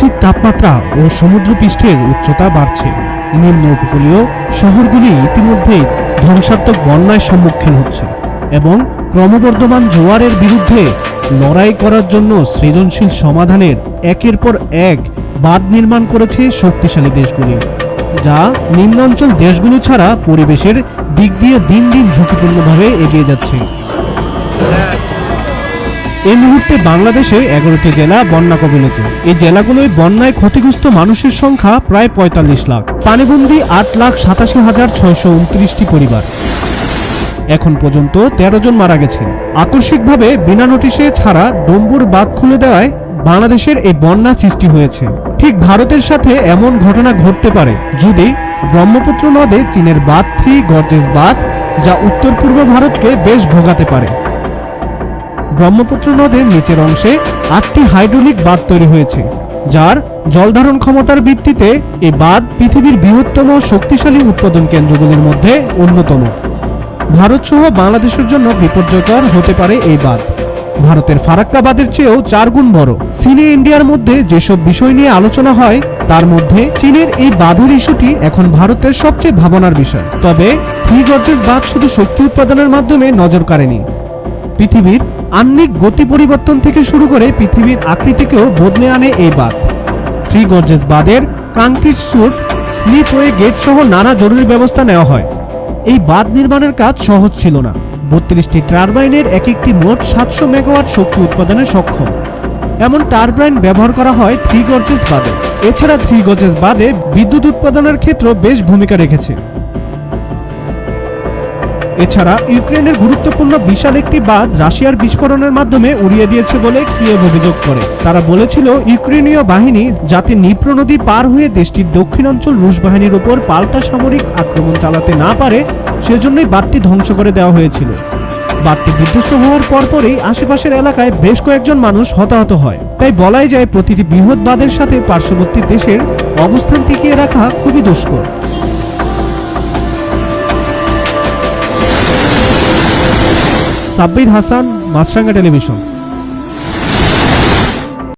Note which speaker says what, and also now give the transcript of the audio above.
Speaker 1: বৈশ্বিক তাপমাত্রা ও সমুদ্রপৃষ্ঠের উচ্চতা বাড়ছে। নিম্ন উপকূলীয় শহরগুলি ইতিমধ্যেই ধ্বংসাত্মক বন্যার সম্মুখীন হচ্ছে এবং ক্রমবর্ধমান জোয়ারের বিরুদ্ধে লড়াই করার জন্য সৃজনশীল সমাধানের একের পর এক বাঁধ নির্মাণ করেছে শক্তিশালী দেশগুলি, যা নিম্নাঞ্চল দেশগুলো ছাড়া পরিবেশের দিক দিয়ে দিন দিন ঝুঁকিপূর্ণভাবে এগিয়ে যাচ্ছে। এই মুহূর্তে বাংলাদেশে 11টি জেলা বন্যা কবলিত। এই জেলাগুলোয় বন্যায় ক্ষতিগ্রস্ত মানুষের সংখ্যা প্রায় ৪৫ লাখ। পানিবন্দী ৮,৮৭,৬২৯টি পরিবার। এখন পর্যন্ত ১৩ জন মারা গেছেন। আকস্মিকভাবে বিনা নোটিশে ছাড়া ডম্বুর বাঁধ খুলে দেওয়ায় বাংলাদেশের এই বন্যা সৃষ্টি হয়েছে। ঠিক ভারতের সাথে এমন ঘটনা ঘটতে পারে যদি ব্রহ্মপুত্র নদে চীনের বাঁধ 3 গর্জেস বাঁধ, যা উত্তর পূর্ব ভারতকে বেশ ভোগাতে পারে। ব্রহ্মপুত্র নদের নিচের অংশে 8টি হাইড্রোলিক বাঁধ তৈরি হয়েছে, যার জলধারণ ক্ষমতার ভিত্তিতে এই বাঁধ পৃথিবীর বৃহত্তম শক্তিশালী উৎপাদন কেন্দ্রগুলির মধ্যে অন্যতম। ভারত সহ বাংলাদেশের জন্য বিপর্যয়কর হতে পারে এই বাঁধ। ভারতের ফারাক্কা বাঁধের চেয়েও 4 গুণ বড়। চীনে ইন্ডিয়ার মধ্যে যেসব বিষয় নিয়ে আলোচনা হয় তার মধ্যে চীনের এই বাঁধের ইস্যুটি এখন ভারতের সবচেয়ে ভাবনার বিষয়। তবে 3 গর্জেস বাঁধ শুধু শক্তি উৎপাদনের মাধ্যমে নজর কাড়েনি, পৃথিবীর আহ্নিক গতি পরিবর্তন থেকে শুরু করে পৃথিবীর আকৃতিকেও বদলে আনে এই বাঁধ। 3 গর্জেস বাঁধের কংক্রিট স্যুট, স্লিপওয়ে গেট সহ নানা জরুরি ব্যবস্থা নেওয়া হয়। এই বাঁধ নির্মাণের কাজ সহজ ছিল না। 32টি টারবাইনের এক একটি মোট 700 মেগাওয়াট শক্তি উৎপাদনে সক্ষম। এমন টারবাইন ব্যবহার করা হয় 3 গর্জেস বাঁধে। এছাড়া 3 গর্জেস বাঁধে বিদ্যুৎ উৎপাদনের ক্ষেত্রে বেশ ভূমিকা রেখেছে। এছাড়া ইউক্রেনের গুরুত্বপূর্ণ বিশাল একটি বাঁধ রাশিয়ার বিস্ফোরণের মাধ্যমে উড়িয়ে দিয়েছে বলে কিয়েভ অভিযোগ করে। তারা বলেছিল ইউক্রেনীয় বাহিনী যাতে নিপ্র নদী পার হয়ে দেশটির দক্ষিণাঞ্চল রুশ বাহিনীর উপর পাল্টা সামরিক আক্রমণ চালাতে না পারে, সেজন্যই বাঁধটি ধ্বংস করে দেওয়া হয়েছিল। বাঁধটি বিধ্বস্ত হওয়ার পরপরই আশেপাশের এলাকায় বেশ কয়েকজন মানুষ হতাহত হয়। তাই বলাই যায় প্রতিটি বৃহৎ বাঁধের সাথে পার্শ্ববর্তী দেশের অবস্থান টিকিয়ে রাখা খুবই দুষ্কর। সাব্বির হাসান, মাছরাঙ্গা টেলিভিশন।